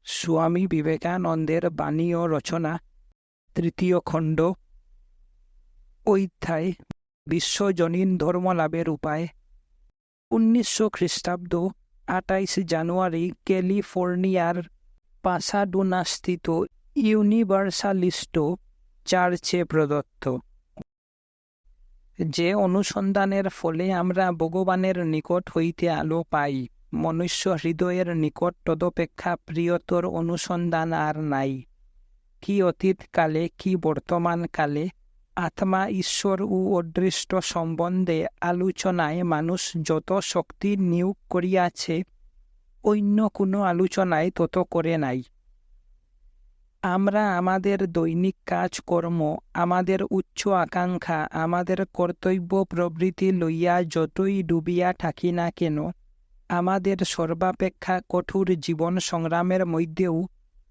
স্বামী বিবেকানন্দের বাণী ও রচনা, 3য় খণ্ড, অধ্যায় বিশ্বজনীন ধর্মলাভের উপায়। 1900 খ্রিস্টাব্দ 28 জানুয়ারি ক্যালিফোর্নিয়ার পাসাডুনাস্থিত ইউনিভার্সালিস্ট চার্চে প্রদত্ত। যে অনুসন্ধানের ফলে আমরা ভগবানের নিকট হইতে আলো পাই, মনুষ্য হৃদয়ের নিকট তদপেক্ষা প্রিয়তর অনুসন্ধান আর নাই। কি অতীতকালে কি বর্তমানকালে আত্মা, ঈশ্বর ও অদৃষ্ট সম্বন্ধে আলোচনায় মানুষ যত শক্তি নিয়োগ করিয়াছে, অন্য কোনো আলোচনায় তত করে নাই। আমরা আমাদের দৈনিক কাজকর্ম, আমাদের উচ্চ আকাঙ্ক্ষা, আমাদের কর্তব্য প্রবৃত্তি লইয়া যতই ডুবিয়া থাকি না কেন, আমাদের সর্বাপেক্ষা কঠোর জীবন সংগ্রামের মধ্যেও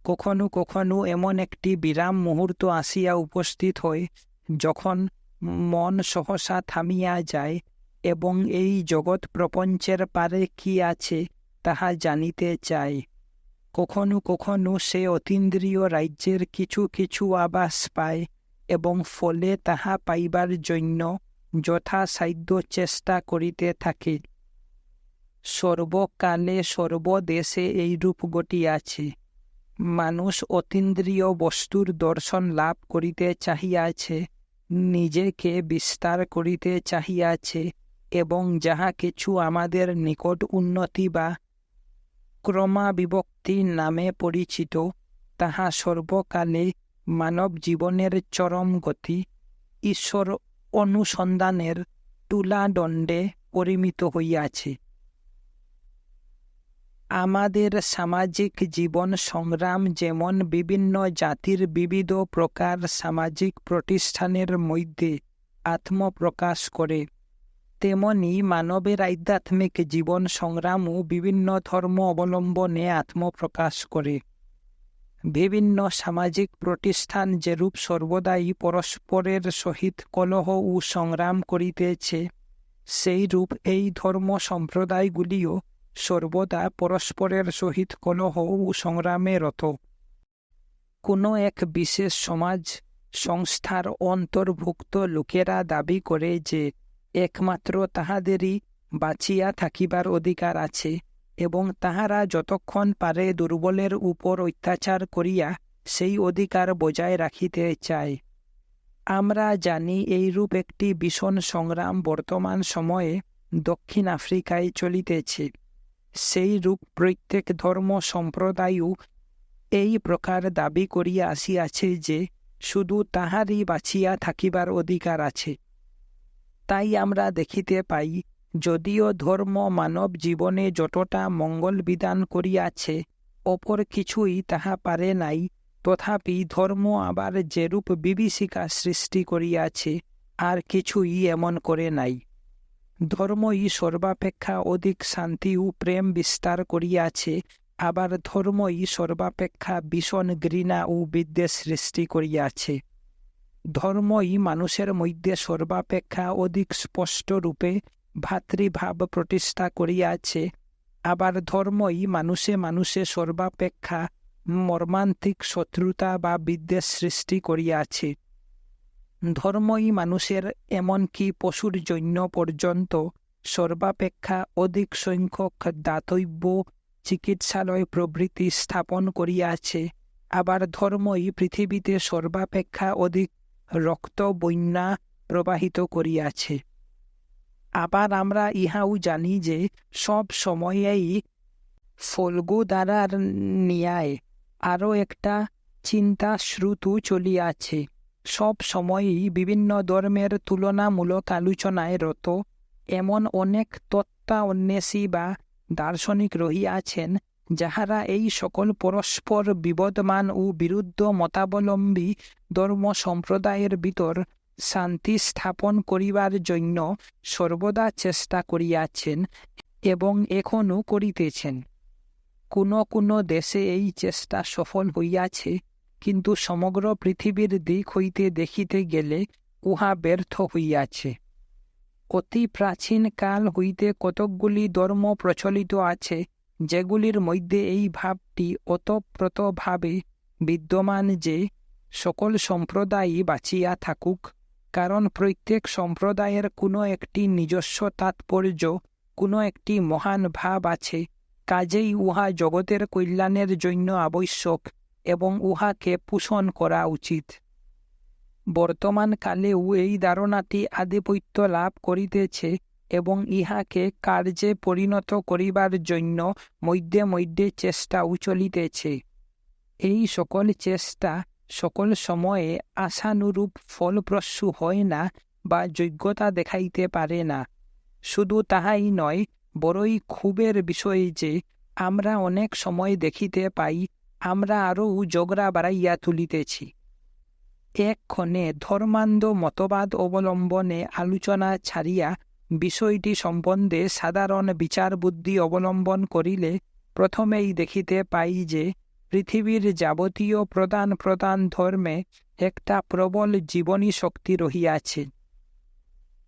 কখনো কখনো এমন একটি বিরাম মুহূর্ত আসিয়া উপস্থিত হয়, যখন মন সহসা থামিয়া যায় এবং এই জগৎ প্রপঞ্চের পারে কি আছে তাহা জানিতে চায়। কখনো কখনো সে অতীন্দ্রিয় রাজ্যের কিছু কিছু আভাস পায় এবং ফলে তাহা পাইবার জন্য যথাসাধ্য চেষ্টা করিতে থাকে। সর্বকালে সর্বদেশে এইরূপ ঘটিয়াছে। মানুষ অতীন্দ্রিয় বস্তুর দর্শন লাভ করিতে চাহিয়াছে, নিজেকে বিস্তার করিতে চাহিয়াছে এবং যাহা কিছু আমাদের নিকট উন্নতি বা ক্রমাবিভক্তি নামে পরিচিত, তাহা সর্বকালে মানব জীবনের চরম গতি, ঈশ্বর অনুসন্ধানের তুলাদণ্ডে পরিমিত হইয়াছে। আমাদের সামাজিক জীবন সংগ্রাম যেমন বিভিন্ন জাতির বিবিধ প্রকার সামাজিক প্রতিষ্ঠানের মধ্যে আত্মপ্রকাশ করে, তেমনি মানবের আধ্যাত্মিক জীবন সংগ্রামও বিভিন্ন ধর্ম অবলম্বনে আত্মপ্রকাশ করে। বিভিন্ন সামাজিক প্রতিষ্ঠান যেরূপ সর্বদাই পরস্পরের সহিত কলহ ও সংগ্রাম করিতেছে, সেইরূপ এই ধর্ম সম্প্রদায়গুলিও সর্বদা পরস্পরের সহিত কলহ ও সংগ্রামে রত। কোনো এক বিশেষ সমাজ সংস্থার অন্তর্ভুক্ত লোকেরা দাবি করে যে একমাত্র তাহাদেরই বাঁচিয়া থাকিবার অধিকার আছে এবং তাহারা যতক্ষণ পারে দুর্বলের উপর অত্যাচার করিয়া সেই অধিকার বজায় রাখিতে চায়। আমরা জানি এইরূপ একটি ভীষণ সংগ্রাম বর্তমান সময়ে দক্ষিণ আফ্রিকায় চলিতেছে। সেইরূপ প্রত্যেক ধর্ম সম্প্রদায়ও এই প্রকার দাবি করিয়া আসিয়াছে যে শুধু তাহারই বাঁচিয়া থাকিবার অধিকার আছে। তাই আমরা দেখিতে পাই, যদিও ধর্ম মানব জীবনে যতটা মঙ্গল বিধান করিয়াছে, অপর কিছুই তাহা পারে নাই, তথাপি ধর্ম আবার যেরূপ বিভীষিকা সৃষ্টি করিয়াছে, আর কিছুই এমন করে নাই। ধর্মই সর্বাপেক্ষা অধিক শান্তি ও প্রেম বিস্তার করিয়াছে, আবার ধর্মই সর্বাপেক্ষা ভীষণ ঘৃণা ও বিদ্বেষ সৃষ্টি করিয়াছে। ধর্মই মানুষের মধ্যে সর্বাপেক্ষা অধিক স্পষ্ট রূপে ভাতৃভাব প্রতিষ্ঠা করিয়াছে, আবার ধর্মই মানুষে মানুষে সর্বাপেক্ষা মর্মান্তিক শত্রুতা বা বিদ্বেষ সৃষ্টি করিয়াছে। ধর্মই মানুষের এমনকি পশুর জন্য পর্যন্ত সর্বাপেক্ষা অধিক সংখ্যক দাতব্য, চিকিৎসালয় প্রভৃতি স্থাপন করিয়াছে, আবার ধর্মই পৃথিবীতে সর্বাপেক্ষা অধিক রক্ত বন্যা প্রবাহিত করিয়াছে। আবার আমরা ইহাও জানি যে সব সময়েই ফল্গু দ্বারার ন্যায় আরও একটা চিন্তা শ্রুতু চলিয়াছে। সব সময়ই বিভিন্ন ধর্মের তুলনামূলক আলোচনায় রত এমন অনেক তত্ত্বান্বেষী বা দার্শনিক রহিয়াছেন, যাহারা এই সকল পরস্পর বিবদমান ও বিরুদ্ধ মতাবলম্বী ধর্ম সম্প্রদায়ের ভিতর শান্তি স্থাপন করিবার জন্য সর্বদা চেষ্টা করিয়াছেন এবং এখনও করিতেছেন। কোনো কোনো দেশে এই চেষ্টা সফল হইয়াছে, কিন্তু সমগ্র পৃথিবীর দিক হইতে দেখিতে গেলে উহা ব্যর্থ হইয়াছে। অতি প্রাচীন কাল হইতে কতকগুলি ধর্ম প্রচলিত আছে, যেগুলির মধ্যে এই ভাব ব্যাপারটি ওতপ্রোতভাবে বিদ্যমান যে সকল সম্প্রদায়ই বাঁচিয়া থাকুক, কারণ প্রত্যেক সম্প্রদায়ের কোনো একটি নিজস্ব তাৎপর্য, কোনো একটি মহান ভাব আছে, কাজেই উহা জগতের কল্যাণের জন্য আবশ্যক এবং উহাকে পোষণ করা উচিত। বর্তমান কালেও এই ধারণাটি আধিপত্য লাভ করিতেছে এবং ইহাকে কার্যে পরিণত করিবার জন্য মধ্যে মধ্যে চেষ্টাও চলিতেছে। এই সকল চেষ্টা সকল সময়ে আশানুরূপ ফলপ্রসূ হয় না বা যোগ্যতা দেখাইতে পারে না। শুধু তাহাই নয়, বড়ই ক্ষোভের বিষয় যে আমরা অনেক সময় দেখিতে পাই আমরা আরও ঝগড়া বাড়াইয়া তুলিতেছি। এক্ষণে ধর্মান্ধ মতবাদ অবলম্বনে আলোচনা ছাড়িয়া বিষয়টি সম্বন্ধে সাধারণ বিচার বুদ্ধি অবলম্বন করিলে প্রথমেই দেখিতে পাই যে পৃথিবীর যাবতীয় প্রধান প্রধান ধর্মে একটা প্রবল জীবনী শক্তি রহিয়াছে।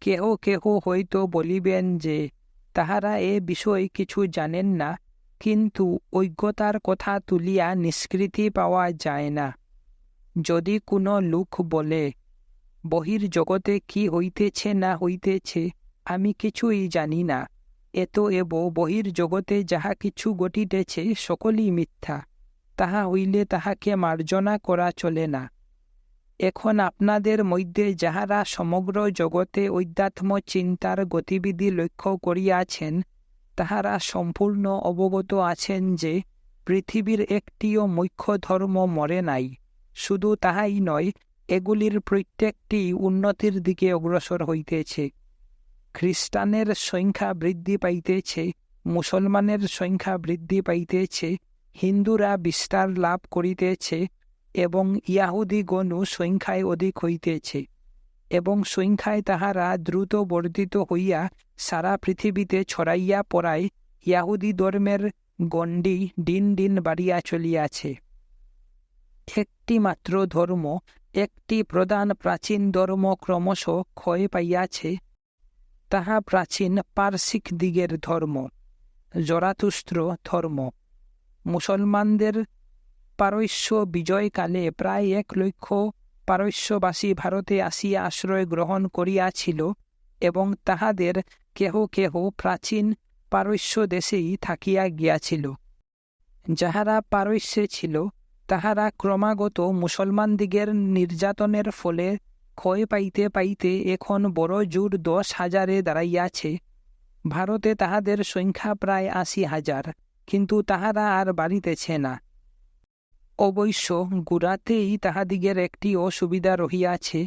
কেহ কেহ হয়তো বলিবেন যে তাহারা এ বিষয়ে কিছু জানেন না, কিন্তু অজ্ঞতার কথা তুলিয়া নিষ্কৃতি পাওয়া যায় না। যদি কোনো লোক বলে, বহির্জগতে কি হইতেছে না হইতেছে আমি কিছুই জানি না, এব বহির্জগতে যাহা কিছু ঘটিতেছে সকলই মিথ্যা, তাহা হইলে তাহাকে মার্জনা করা চলে না। এখন আপনাদের মধ্যে যাহারা সমগ্র জগতে অধ্যাত্ম চিন্তার গতিবিধি লক্ষ্য করিয়াছেন, তাহারা সম্পূর্ণ অবগত আছেন যে পৃথিবীর একটিও মুখ্য ধর্ম মরে নাই। শুধু তাহাই নয়, এগুলির প্রত্যেকটি উন্নতির দিকে অগ্রসর হইতেছে। খ্রিস্টানের সংখ্যা বৃদ্ধি পাইতেছে, মুসলমানের সংখ্যা বৃদ্ধি পাইতেছে, হিন্দুরা বিস্তার লাভ করিতেছে এবং ইয়াহুদিগণও সংখ্যায় অধিক হইতেছে, এবং সংখ্যায় তাহারা দ্রুত বর্ধিত হইয়া সারা পৃথিবীতে ছড়াইয়া পড়ায় ইয়াহুদি ধর্মের গণ্ডি দিন দিন বাড়িয়া চলিয়াছে। একটি মাত্র ধর্ম, একটি প্রধান প্রাচীন ধর্ম ক্রমশ ক্ষয় পাইয়াছে, তাহা প্রাচীন পারসিক দিগের ধর্ম, জরাথুস্ত্র ধর্ম। মুসলমানদের পারস্য বিজয়কালে প্রায় 1 লক্ষ পারস্যবাসী ভারতে আসিয়া আশ্রয় গ্রহণ করিয়াছিল এবং তাহাদের কেহ কেহ প্রাচীন পারস্য দেশেই থাকিয়া গিয়াছিল। যাহারা পারস্যে ছিল তাহারা ক্রমাগত মুসলমানদিগের নির্যাতনের ফলে ক্ষয় পাইতে পাইতে এখন বড় জোর 10,000-এ দাঁড়াইয়াছে। ভারতে তাহাদের সংখ্যা প্রায় 80,000, কিন্তু তাহারা আর বাড়িতেছে না। অবশ্য গোড়াতেই তাহাদিগের একটি অসুবিধা রহিয়াছে,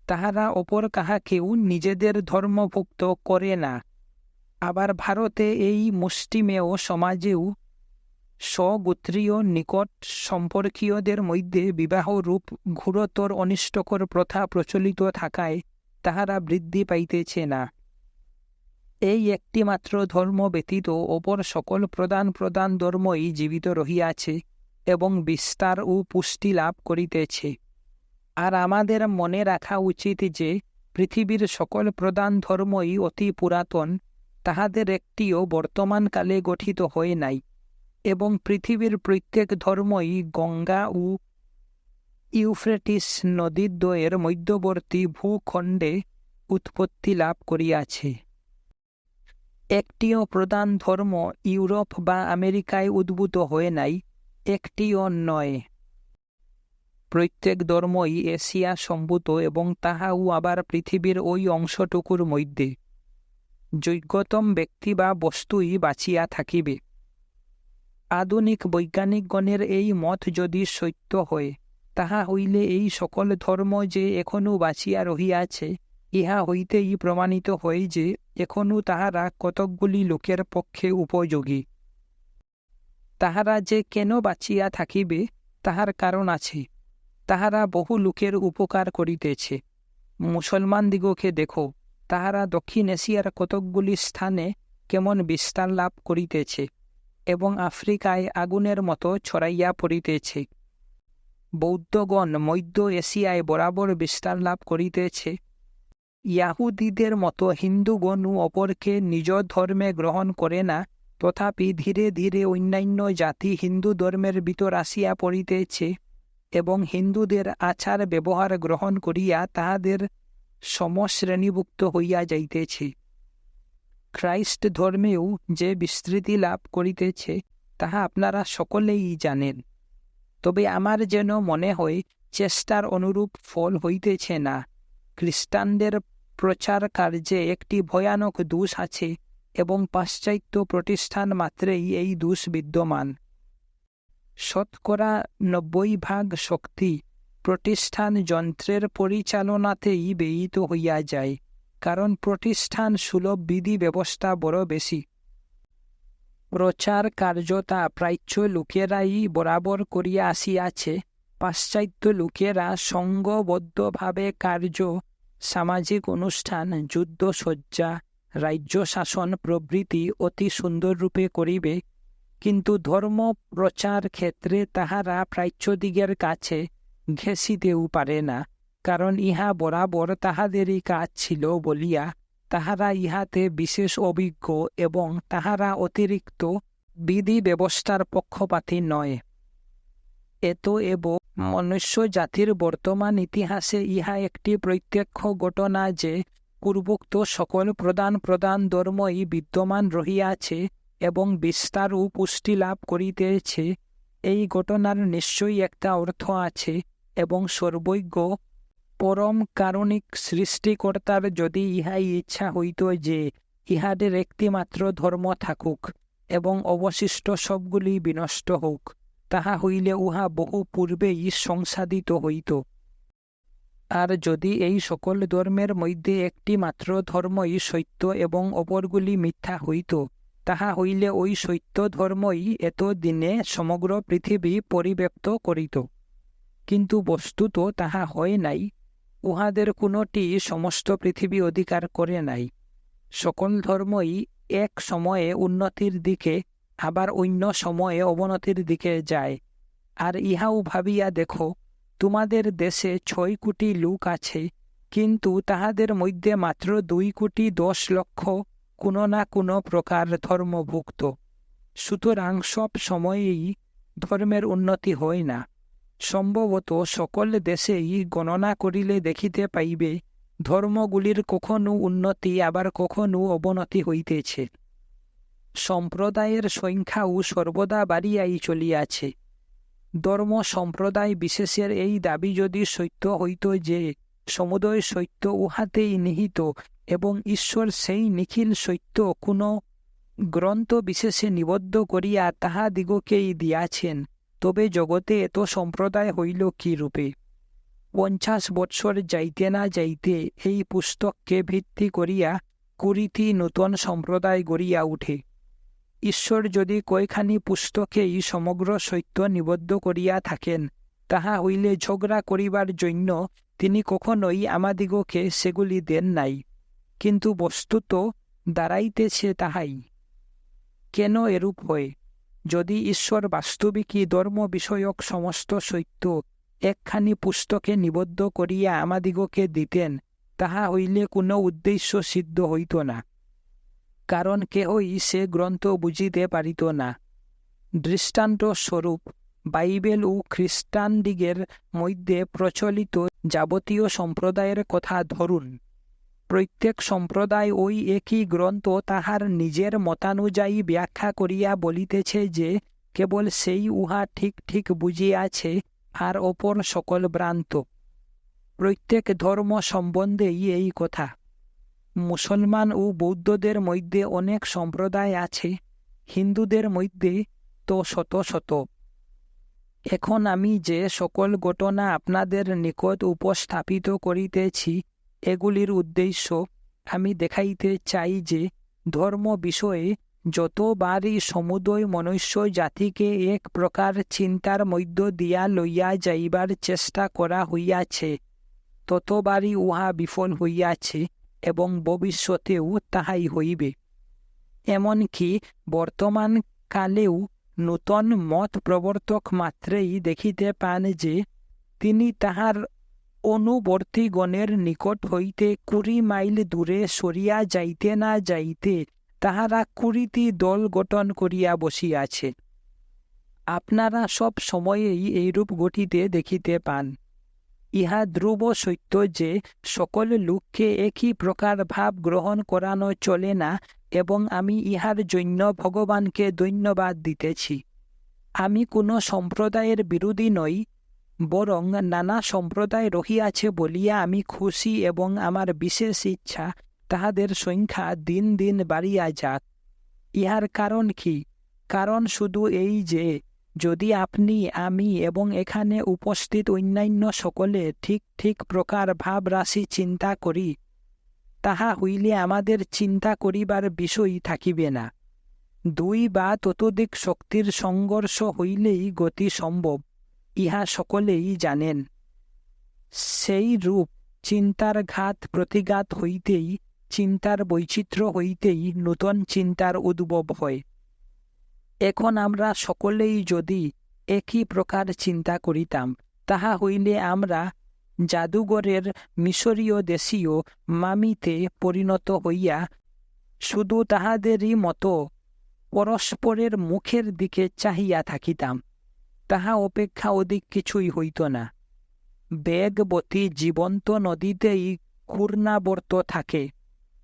তাহারা অপর কাহাকেও নিজেদের ধর্মভুক্ত করে না। আবার ভারতে এই মুষ্টিমেয় সমাজেও স্বগোত্রীয় নিকট সম্পর্কীয়দের মধ্যে বিবাহরূপ ঘোরতর অনিষ্টকর প্রথা প্রচলিত থাকায় তাহারা বৃদ্ধি পাইতেছে না। এই একটিমাত্র ধর্ম ব্যতীত অপর সকল প্রধান প্রধান ধর্মই জীবিত রহিয়াছে এবং বিস্তার ও পুষ্টি লাভ করিতেছে। আর আমাদের মনে রাখা উচিত যে পৃথিবীর সকল প্রধান ধর্মই অতি পুরাতন, তাহাদের একটিও বর্তমানকালে গঠিত হয় নাই, এবং পৃথিবীর প্রত্যেক ধর্মই গঙ্গা ও ইউফ্রেটিস নদীদ্বয়ের মধ্যবর্তী ভূখণ্ডে উৎপত্তি লাভ করিয়াছে। একটিও প্রধান ধর্ম ইউরোপ বা আমেরিকায় উদ্ভূত হয় নাই, একটিও নয়। প্রত্যেক ধর্মই এশিয়া সম্ভূত এবং তাহাও আবার পৃথিবীর ওই অংশটুকুর মধ্যে। যোগ্যতম ব্যক্তি বা বস্তুই বাঁচিয়া থাকিবে। আধুনিক বৈজ্ঞানিকগণের এই মত যদি সত্য হয়, তাহা হইলে এই সকল ধর্ম যে এখনও বাঁচিয়া রহিয়াছে, ইহা হইতেই প্রমাণিত হয় যে এখনও তাহারা কতকগুলি লোকের পক্ষে উপযোগী। তাহারা যে কেন বাঁচিয়া থাকিবে তাহার কারণ আছে। তাহারা বহু লোকের উপকার করিতেছে। মুসলমানদিগকে দেখো, তাহারা দক্ষিণ এশিয়ার কতকগুলি স্থানে কেমন বিস্তার লাভ করিতেছে এবং আফ্রিকায় আগুনের মতো ছড়াইয়া পড়িতেছে। বৌদ্ধগণ মধ্য এশিয়ায় বরাবর বিস্তার লাভ করিতেছে। ইয়াহুদীদের মতো হিন্দুগণও অপরকে নিজ ধর্মে গ্রহণ করে না, তথাপি ধীরে ধীরে অন্যান্য জাতি হিন্দু ধর্মের ভিতর আসিয়া পড়িতেছে এবং হিন্দুদের আচার ব্যবহার গ্রহণ করিয়া তাহাদের সমশ্রেণীভুক্ত হইয়া যাইতেছে। খ্রাইস্ট ধর্মেও যে বিস্তৃতি লাভ করিতেছে তাহা আপনারা সকলেই জানেন। তবে আমার যেন মনে হয় চেষ্টার অনুরূপ ফল হইতেছে না। খ্রিস্টানদের প্রচার কার্যে একটি ভয়ানক দোষ আছে এবং পাশ্চাত্য প্রতিষ্ঠান মাত্রেই এই দোষ বিদ্যমান। শতকরা 90% শক্তি প্রতিষ্ঠান যন্ত্রের পরিচালনাতেই ব্যয়িত হইয়া যায়, কারণ প্রতিষ্ঠান সুলভ বিধি ব্যবস্থা বড় বেশি। প্রচার কার্যতা প্রাচ্য লোকেরাই বরাবর করিয়া আসিয়াছে। পাশ্চাত্য লোকেরা সঙ্গবদ্ধভাবে কার্য, সামাজিক অনুষ্ঠান, যুদ্ধসজ্জা, রাজ্য শাসন প্রভৃতি অতি সুন্দররূপে করিবে, কিন্তু ধর্ম প্রচার ক্ষেত্রে তাহারা প্রাচ্যদিগের কাছে ঘেঁষিতেও পারে না, কারণ ইহা বরাবর তাহাদেরই কাজ ছিল বলিয়া তাহারা ইহাতে বিশেষ অভিজ্ঞ এবং তাহারা অতিরিক্ত বিধি ব্যবস্থার পক্ষপাতী নয়। এতএব মনুষ্য জাতির বর্তমান ইতিহাসে ইহা একটি প্রত্যক্ষ ঘটনা যে পূর্বোক্ত সকল প্রধান প্রধান ধর্মই বিদ্যমান রহিয়াছে এবং বিস্তার ও পুষ্টি লাভ করিতেছে। এই ঘটনার নিশ্চয়ই একটা অর্থ আছে এবং সর্বজ্ঞ পরম কারণিক সৃষ্টিকর্তার যদি ইহাই ইচ্ছা হইত যে ইহাদের একটিমাত্র ধর্ম থাকুক এবং অবশিষ্ট সবগুলি বিনষ্ট হোক, তাহা হইলে উহা বহু পূর্বেই সংসাদিত হইত। আর যদি এই সকল ধর্মের মধ্যে একটি মাত্র ধর্মই সত্য এবং অপরগুলি মিথ্যা হইত, তাহা হইলে ওই সত্য ধর্মই এতদিনে সমগ্র পৃথিবী পরিব্যাপ্ত করিত। কিন্তু বস্তুত তাহা হয় নাই। উহাদের কোনটি সমস্ত পৃথিবী অধিকার করে নাই। সকল ধর্মই এক সময়ে উন্নতির দিকে আবার অন্য সময়ে অবনতির দিকে যায়। আর ইহাও ভাবিয়া দেখো, তোমাদের দেশে 6 কোটি লোক আছে, কিন্তু তাহাদের মধ্যে মাত্র 2 কোটি 10 লক্ষ কোনো না কোনো প্রকার ধর্মভুক্ত। সুতরাং সব সময়েই ধর্মের উন্নতি হয় না। সম্ভবত সকল দেশেই গণনা করিলে দেখিতে পাইবে ধর্মগুলির কখনো উন্নতি আবার কখনো অবনতি হইতেছে। সম্প্রদায়ের সংখ্যাও সর্বদা বাড়িয়াই চলিয়াছে। ধর্ম সম্প্রদায় বিশেষের এই দাবি যদি সত্য হইত যে সমুদয় সত্য উহাতেই নিহিত এবং ঈশ্বর সেই নিখিল সত্য কোনো গ্রন্থ বিশেষে নিবদ্ধ করিয়া তাহাদিগকেই দিয়াছেন, তবে জগতে এত সম্প্রদায় হইল কি রূপে? 50 বৎসর যাইতে না যাইতে এই পুস্তককে ভিত্তি করিয়া 20টি নূতন সম্প্রদায় গড়িয়া উঠে। ঈশ্বর যদি কয়খানি পুস্তকেই সমগ্র সত্য নিবদ্ধ করিয়া থাকেন, তাহা হইলে ঝগড়া করিবার জন্য তিনি কখনোই আমাদিগকে সেগুলি দেন নাই। কিন্তু বস্তুত দাঁড়াইতেছে তাহাই। কেন এরূপ হয়? যদি ঈশ্বর বাস্তবিকই ধর্ম বিষয়ক সমস্ত সত্য একখানি পুস্তকে নিবদ্ধ করিয়া আমাদিগকে দিতেন, তাহা হইলে কোনো উদ্দেশ্য সিদ্ধ হইত না, কারণ কেহই সে গ্রন্থ বুঝিতে পারিত না। দৃষ্টান্ত স্বরূপ বাইবেল ও খ্রিস্টানদিগের মধ্যে প্রচলিত যাবতীয় সম্প্রদায়ের কথা ধরুন। প্রত্যেক সম্প্রদায় ওই একই গ্রন্থ তাহার নিজের মতানুযায়ী ব্যাখ্যা করিয়া বলিতেছে যে কেবল সেই উহা ঠিক ঠিক বুঝিয়াছে, আর অপর সকল ভ্রান্ত। প্রত্যেক ধর্ম সম্বন্ধেই এই কথা। মুসলমান ও বৌদ্ধদের মধ্যে অনেক সম্প্রদায় আছে, হিন্দুদের মধ্যে তো শত শত। এখন আমি যে সকল ঘটনা আপনাদের নিকট উপস্থাপিত করিতেছি, এগুলির উদ্দেশ্য আমি দেখাইতে চাই যে ধর্ম বিষয়ে যতবারই সমুদয় মনুষ্য জাতিকে এক প্রকার চিন্তার মধ্য দিয়া লইয়া যাইবার চেষ্টা করা হইয়াছে, ততবারই উহা বিফল হইয়াছে এবং ভবিষ্যতেও তাহাই হইবে। এমনকি বর্তমান কালেও নূতন মত প্রবর্তক মাত্রেই দেখিতে পান যে তিনি তাহার অনুবর্তীগণের নিকট হইতে 20 মাইল দূরে সরিয়া যাইতে না যাইতে তাহারা 20টি দল গঠন করিয়া বসিয়াছে। আপনারা সব সময়েই এইরূপ ঘটিতে দেখিতে পান। ইহা ধ্রুব সত্য যে সকল লোককে একই প্রকার ভাব গ্রহণ করানো চলে না, এবং আমি ইহার জন্য ভগবানকে ধন্যবাদ দিতেছি। আমি কোনো সম্প্রদায়ের বিরোধী নই, বরং নানা সম্প্রদায় রহিয়াছে বলিয়া আমি খুশি, এবং আমার বিশেষ ইচ্ছা তাহাদের সংখ্যা দিন দিন বাড়িয়া যাক। ইহার কারণ কি? কারণ শুধু এই যে যদি আপনি, আমি এবং এখানে উপস্থিত অন্যান্য সকলে ঠিক ঠিক প্রকার ভাব রাশি চিন্তা করি, তাহা হইলে আমাদের চিন্তা করিবার বিষয় থাকিবে না। 2 বা ততোধিক শক্তির সংঘর্ষ হইলেই গতি সম্ভব, ইহা সকলেই জানেন। সেই রূপ চিন্তার ঘাত প্রতিঘাত হইতেই, চিন্তার বৈচিত্র্য হইতেই নূতন চিন্তার উদ্ভব হয়। এখন আমরা সকলেই যদি একই প্রকার চিন্তা করিতাম, তাহা হইলে আমরা জাদুঘরের মিশরীয় দেশীয় মামিতে পরিণত হইয়া শুধু তাহাদেরই মতো পরস্পরের মুখের দিকে চাহিয়া থাকিতাম। তাহা অপেক্ষা অধিক কিছুই হইত না। বেগবতী জীবন্ত নদীতেই ঘূর্ণাবর্ত থাকে,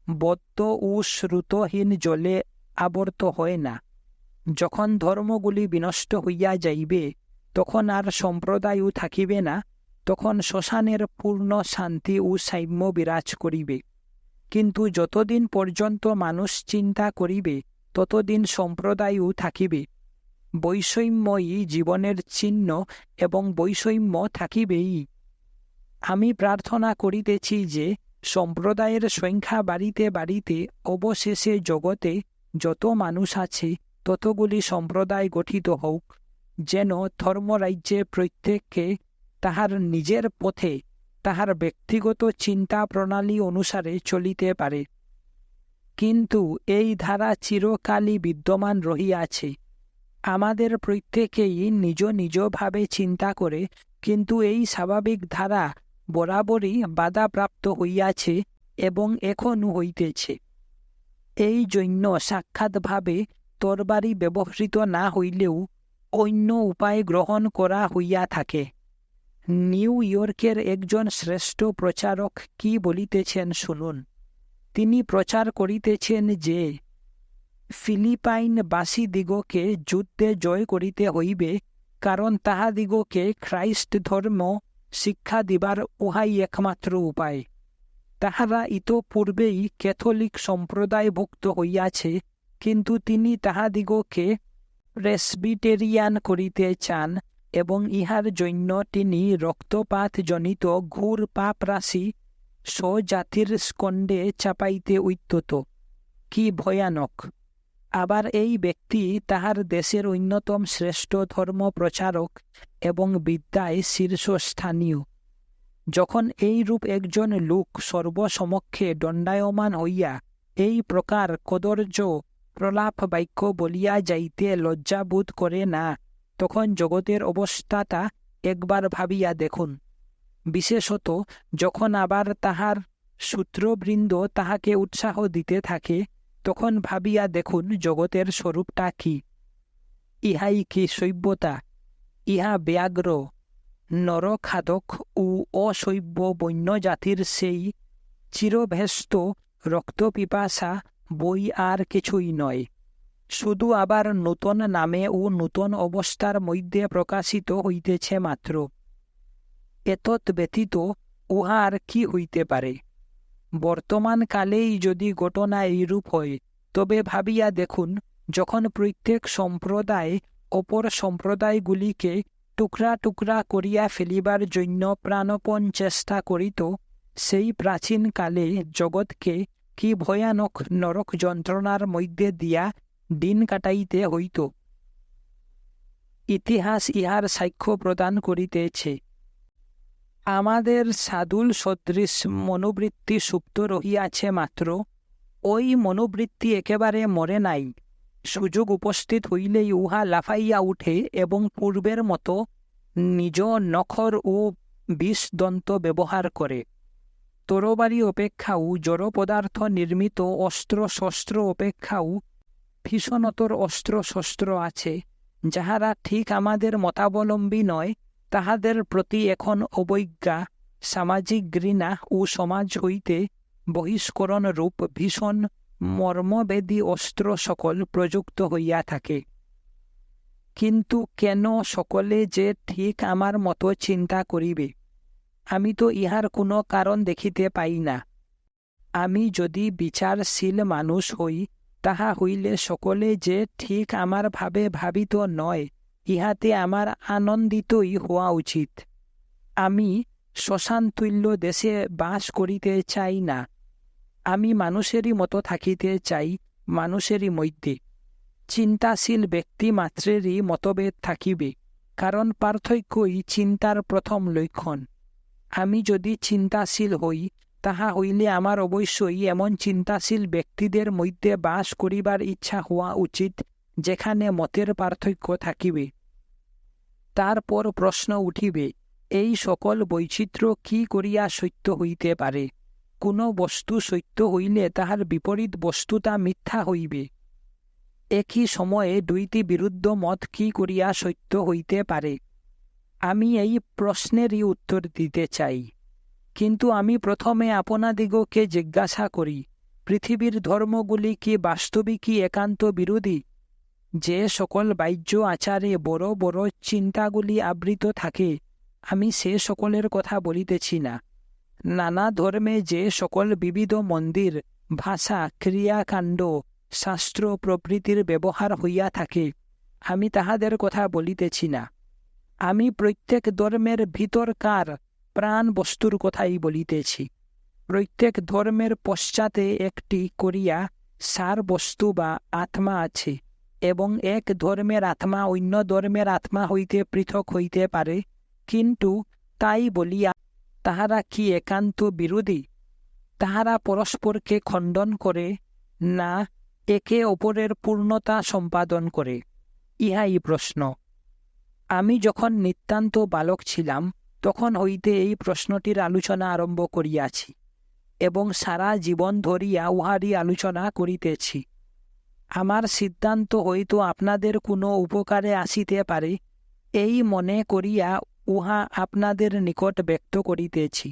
বদ্ধ ও শ্রুতহীন জলে আবর্ত হয় না। যখন ধর্মগুলি বিনষ্ট হইয়া যাইবে, তখন আর সম্প্রদায়ও থাকিবে না, তখন শ্মশানের পূর্ণ শান্তি ও সাম্য বিরাজ করিবে। কিন্তু যতদিন পর্যন্ত মানুষ চিন্তা করিবে, ততদিন সম্প্রদায়ও থাকিবে। বৈষম্যই জীবনের চিহ্ন, এবং বৈষম্য থাকিবেই। আমি প্রার্থনা করিতেছি যে সম্প্রদায়ের সংখ্যা বাড়িতে বাড়িতে অবশেষে জগতে যত মানুষ আছে ততগুলি সম্প্রদায় গঠিত হোক, যেন ধর্মরাজ্যে প্রত্যেককে তাহার নিজের পথে তাহার ব্যক্তিগত চিন্তা প্রণালী অনুসারে চলিতে পারে। কিন্তু এই ধারা চিরকালই বিদ্যমান রহিয়াছে। আমাদের প্রত্যেকেই নিজ নিজভাবে চিন্তা করে, কিন্তু এই স্বাভাবিক ধারা বরাবরই বাধাপ্রাপ্ত হইয়াছে এবং এখনও হইতেছে। এই জন্য সাক্ষাৎভাবে তরবারি ব্যবহৃত না হইলেও অন্য উপায় গ্রহণ করা হইয়া থাকে। নিউ ইয়র্কের একজন শ্রেষ্ঠ প্রচারক কি বলিতেছেন শুনুন। তিনি প্রচার করিতেছেন যে ফিলিপাইনবাসীদিগকে যুদ্ধে জয় করিতে হইবে, কারণ তাহাদিগকে খ্রাইস্ট ধর্ম শিক্ষা দিবার উহাই একমাত্র উপায়। তাহারা ইতপূর্বেই ক্যাথলিক সম্প্রদায়ভুক্ত হইয়াছে, কিন্তু তিনি তাহাদিগকে প্রেসবিটেরিয়ান করিতে চান, এবং ইহার জন্য তিনি রক্তপাতজনিত ঘোর পাপরাশি স্বজাতির স্কন্ধে চাপাইতে উদ্যত। কি ভয়ানক! আবার এই ব্যক্তি তাহার দেশের অন্যতম শ্রেষ্ঠ ধর্ম প্রচারক এবং বিদ্যায় শীর্ষস্থানীয়। যখন এইরূপ একজন লোক সর্বসমক্ষে দণ্ডায়মান হইয়া এই প্রকার কদর্য প্রলাপ বাক্য বলিয়া যাইতে লজ্জাবোধ করে না, তখন জগতের অবস্থাটা একবার ভাবিয়া দেখুন। বিশেষত যখন আবার তাহার সূত্রবৃন্দ তাহাকে উৎসাহ দিতে থাকে, তখন ভাবিয়া দেখুন জগতের স্বরূপটা কি। ইহাই কি সভ্যতা? ইহা ব্যাঘ্র, নরখাদক ও অসভ্য বন্য জাতির সেই চিরভেষ্ট রক্তপিপাসা বই আর কিছুই নয়। শুধু আবার নূতন নামে ও নূতন অবস্থার মধ্যে প্রকাশিত হইতেছে মাত্র। এতৎ ব্যতীত উহা আর কি হইতে পারে? বর্তমান কালেই যদি ঘটনা এইরূপ হয়, তবে ভাবিয়া দেখুন, যখন প্রত্যেক সম্প্রদায় অপর সম্প্রদায়গুলিকে টুকরা টুকরা করিয়া ফেলিবার জন্য প্রাণপণ চেষ্টা করিত, সেই প্রাচীনকালে জগৎকে কি ভয়ানক নরক যন্ত্রণার মধ্যে দিয়া দিন কাটাইতে হইত। ইতিহাস ইহার সাক্ষ্য প্রদান করিতেছে। আমাদের সাদুল সদৃশ মনোবৃত্তি সুপ্ত রহিয়াছে মাত্র, ওই মনোবৃত্তি একেবারে মরে নাই। সুযোগ উপস্থিত হইলেই উহা লাফাইয়া উঠে এবং পূর্বের মতো নিজ নখর ও বিষদন্ত ব্যবহার করে। তরবারি অপেক্ষাও জড় পদার্থ নির্মিত অস্ত্র শস্ত্র অপেক্ষাও ভীষণতর অস্ত্র শস্ত্র আছে, যাহারা ঠিক আমাদের মতাবলম্বী নয়, তাহাদের প্রতি এখন অবজ্ঞা, সামাজিক ঘৃণা ও সমাজ হইতে বহিষ্করণ রূপ ভীষণ মর্মবেদী অস্ত্র সকল প্রযুক্ত হইয়া থাকে। কিন্তু কেন সকলে যে ঠিক আমার মতো চিন্তা করিবে, আমি তো ইহার কোনো কারণ দেখিতে পাই না। আমি যদি বিচারশীল মানুষ হই, তাহা হইলে সকলে যে ঠিক আমার ভাবে ভাবিত নয়, ইহাতে আমার আনন্দিতই হওয়া উচিত। আমি শ্মশানতুল্য দেশে বাস করিতে চাই না। আমি মানুষেরই মতো থাকিতে চাই, মানুষেরই মধ্যে। চিন্তাশীল ব্যক্তি মাত্রেরই মতভেদ থাকিবে, কারণ পার্থক্যই চিন্তার প্রথম লক্ষণ। আমি যদি চিন্তাশীল হই, তাহা হইলে আমার অবশ্যই এমন চিন্তাশীল ব্যক্তিদের মধ্যে বাস করিবার ইচ্ছা হওয়া উচিত, যেখানে মতের পার্থক্য থাকিবে। তারপর প্রশ্ন উঠিবে, এই সকল বৈচিত্র্য কি করিয়া সত্য হইতে পারে? কোন বস্তু সত্য হইলে তাহার বিপরীত বস্তুটা মিথ্যা হইবে। একই সময়ে দুইটি বিরুদ্ধ মত কি করিয়া সত্য হইতে পারে? আমি এই প্রশ্নেরই উত্তর দিতে চাই। কিন্তু আমি প্রথমে আপনাদিগকে জিজ্ঞাসা করি, পৃথিবীর ধর্মগুলি কি বাস্তবিকই একান্ত বিরোধী? যে সকল বাহ্য আচারে বড় বড় চিন্তাগুলি আবৃত থাকে, আমি সে সকলের কথা বলিতেছি না। নানা ধর্মে যে সকল বিবিধ মন্দির, ভাষা, ক্রিয়াকাণ্ড, শাস্ত্র প্রভৃতির ব্যবহার হইয়া থাকে, আমি তাহাদের কথা বলিতেছি না। আমি প্রত্যেক ধর্মের ভিতরকার প্রাণ বস্তুর কথাই বলিতেছি। প্রত্যেক ধর্মের পশ্চাতে একটি করিয়া সার বস্তু বা আত্মা আছে, এবং এক ধর্মের আত্মা অন্য ধর্মের আত্মা হইতে পৃথক হইতে পারে, কিন্তু তাই বলিয়া তাহারা কি একান্ত বিরোধী? তাহারা পরস্পরকে খণ্ডন করে, না একে অপরের পূর্ণতা সম্পাদন করে? ইহাই প্রশ্ন। আমি যখন নিতান্ত বালক ছিলাম, তখন হইতে এই প্রশ্নটির আলোচনা আরম্ভ করিয়াছি, এবং সারা জীবন ধরিয়া উহারই আলোচনা করিতেছি। আমার সিদ্ধান্ত হয়তো আপনাদের কোনো উপকারে আসিতে পারে, এই মনে করিয়া উহা আপনাদের নিকট ব্যক্ত করিতেছি।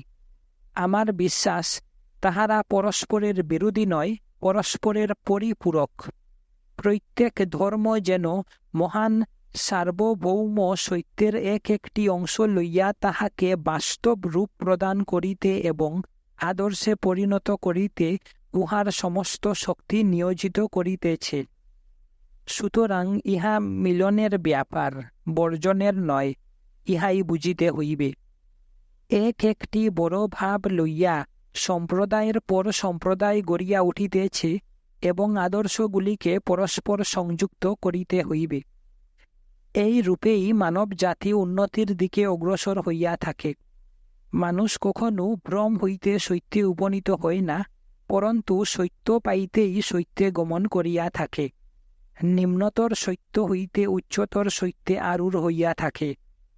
আমার বিশ্বাস, তাহারা পরস্পরের বিরোধী নয়, পরস্পরের পরিপূরক। প্রত্যেক ধর্ম যেন মহান সার্বভৌম সত্যের এক একটি অংশ লইয়া তাহাকে বাস্তব রূপ প্রদান করিতে এবং আদর্শে পরিণত করিতে উহার সমস্ত শক্তি নিয়োজিত করিতেছে। সুতরাং ইহা মিলনের ব্যাপার, বর্জনের নয়, ইহাই বুঝিতে হইবে। এক একটি বড় ভাব লইয়া সম্প্রদায়ের পর সম্প্রদায় গড়িয়া উঠিতেছে, এবং আদর্শগুলিকে পরস্পর সংযুক্ত করিতে হইবে। এই রূপেই মানব জাতি উন্নতির দিকে অগ্রসর হইয়া থাকে। মানুষ কখনো ভ্রম হইতে সত্যে উপনীত হয় না, পরন্তু সত্য পাইতেই সত্যে গমন করিয়া থাকে। নিম্নতর সত্য হইতে উচ্চতর সত্যে আরূঢ় হইয়া থাকে,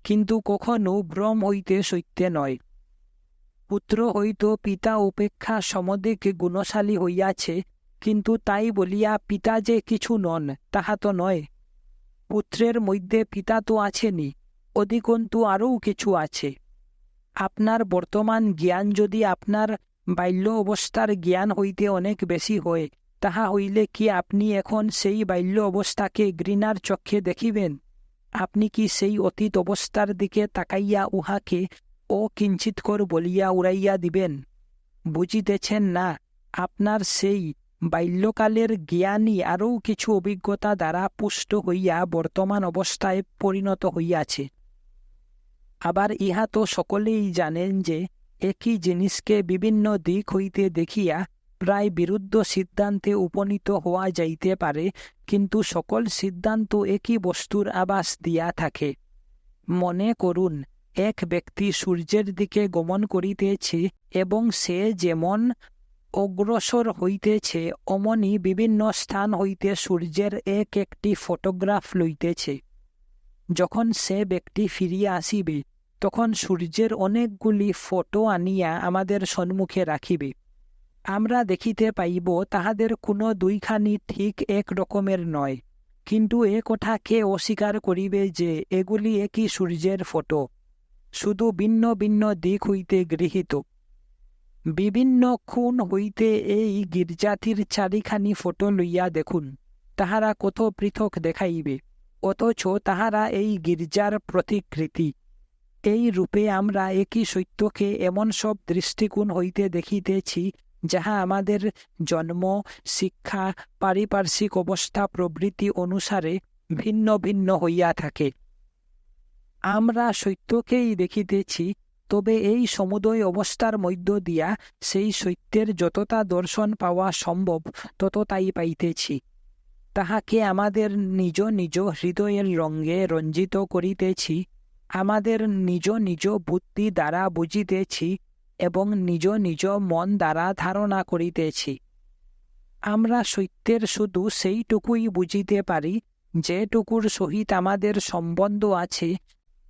কিন্তু কখনো ভ্রম হইতে সত্যে নয়। পুত্র হইতো পিতা অপেক্ষা সমধিক গুণশালী হইয়াছে, কিন্তু তাই বলিয়া পিতা যে কিছু নন, তাহা তো নয়। পুত্রের মধ্যে পিতা তো আছেনই, অধিকন্তু আরও কিছু আছে। আপনার বর্তমান জ্ঞান যদি আপনার বাল্য অবস্থার জ্ঞান হইতে অনেক বেশি হয়, তাহা হইলে কি আপনি এখন সেই বাল্য অবস্থাকে ঘৃণার চক্ষে দেখিবেন? আপনি কি সেই অতীত অবস্থার দিকে তাকাইয়া উহাকে অকিঞ্চিৎকর বলিয়া উড়াইয়া দিবেন? বুঝিতেছেন না, আপনার সেই বাল্যকালের জ্ঞানই আরও কিছু অভিজ্ঞতা দ্বারা পুষ্ট হইয়া বর্তমান অবস্থায় পরিণত হইয়াছে। আবার ইহা তো সকলেই জানেন যে একই জিনিসকে বিভিন্ন দিক হইতে দেখিয়া প্রায় বিরুদ্ধ সিদ্ধান্তে উপনীত হওয়া যাইতে পারে, কিন্তু সকল সিদ্ধান্ত একই বস্তুর আভাস দিয়া থাকে। মনে করুন, এক ব্যক্তি সূর্যের দিকে গমন করিতেছে, এবং সে যেমন অগ্রসর হইতেছে অমনি বিভিন্ন স্থান হইতে সূর্যের এক একটি ফটোগ্রাফ লইতেছে। যখন সে ব্যক্তি ফিরিয়া আসিবে, তখন সূর্যের অনেকগুলি ফটো আনিয়া আমাদের সম্মুখে রাখিবে। আমরা দেখিতে পাইব তাহাদের কোনো দুইখানি ঠিক এক রকমের নয়, কিন্তু এ কথা কে অস্বীকার করিবে যে এগুলি একই সূর্যের ফটো, শুধু ভিন্ন ভিন্ন দিক হইতে গৃহীত। বিভিন্ন খুন হইতে এই গির্জাটির চারিখানি ফটো লইয়া দেখুন, তাহারা কত পৃথক দেখাইবে, অথচ তাহারা এই গির্জার প্রতিকৃতি। এই রূপে আমরা একই সত্যকে এমন সব দৃষ্টিকোণ হইতে দেখিতেছি, যাহা আমাদের জন্ম, শিক্ষা, পারিপার্শ্বিক অবস্থা প্রভৃতি অনুসারে ভিন্ন ভিন্ন হইয়া থাকে। আমরা সত্যকেই দেখিতেছি, তবে এই সমুদয় অবস্থার মধ্য দিয়া সেই সত্যের যতটা দর্শন পাওয়া সম্ভব ততটাই পাইতেছি। তাহাকে আমাদের নিজ নিজ হৃদয়ের রঙে রঞ্জিত করিতেছি, আমাদের নিজ নিজ বুদ্ধি দ্বারা বুঝিতেছি এবং নিজ নিজ মন দ্বারা ধারণা করিতেছি। আমরা সত্যের শুধু সেইটুকুই বুঝিতে পারি যেটুকুর সহিত আমাদের সম্বন্ধ আছে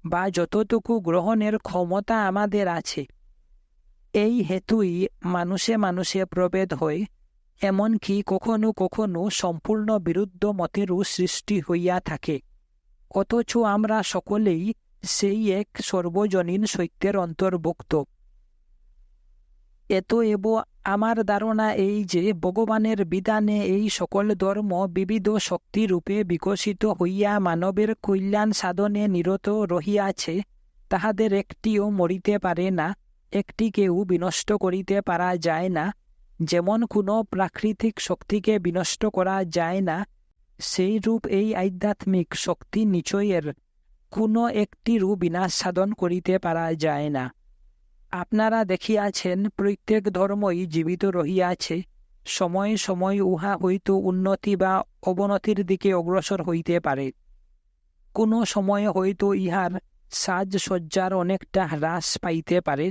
বা যতটুকু গ্রহণের ক্ষমতা আমাদের আছে। এই হেতুই মানুষে মানুষে প্রভেদ হয়, এমনকি কখনো কখনো সম্পূর্ণ বিরুদ্ধ মতেরও সৃষ্টি হইয়া থাকে। অথচ আমরা সকলেই সেই এক সর্বজনীন সত্যের অন্তর্ভুক্ত। এতএব আমার ধারণা এই যে ভগবানের বিধানে এই সকল ধর্ম বিবিধ শক্তিরূপে বিকশিত হইয়া মানবের কল্যাণ সাধনে নিরত রহিয়াছে। তাহাদের একটিও মরিতে পারে না, একটিকেও বিনষ্ট করিতে পারা যায় না। যেমন কোনো প্রাকৃতিক শক্তিকে বিনষ্ট করা যায় না, সেই রূপ এই আধ্যাত্মিক শক্তি নিচয়ের কোনো একটিরও বিনাশ সাধন করিতে পারা যায় না। আপনারা দেখিয়াছেন, প্রত্যেক ধর্মই জীবিত রহিয়াছে। সময়ে সময়ে উহা হয়তো উন্নতি বা অবনতির দিকে অগ্রসর হইতে পারে। কোনো সময়ে হয়তো ইহার সাজসজ্জার অনেকটা হ্রাস পাইতে পারে,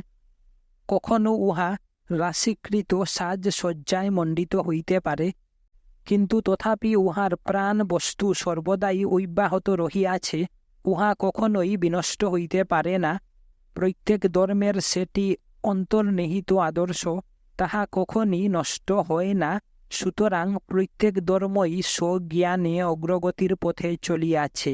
কখনো উহা রাশিকৃত সাজসজ্জায় মণ্ডিত হইতে পারে, কিন্তু তথাপি উহার প্রাণ বস্তু সর্বদাই অব্যাহত রহিয়াছে, উহা কখনোই বিনষ্ট হইতে পারে না। প্রত্যেক ধর্মের সেটি অন্তর্নিহিত আদর্শ, তাহা কখনই নষ্ট হয় না। সুতরাং প্রত্যেক ধর্মই স্বজ্ঞানে অগ্রগতির পথে চলিয়াছে।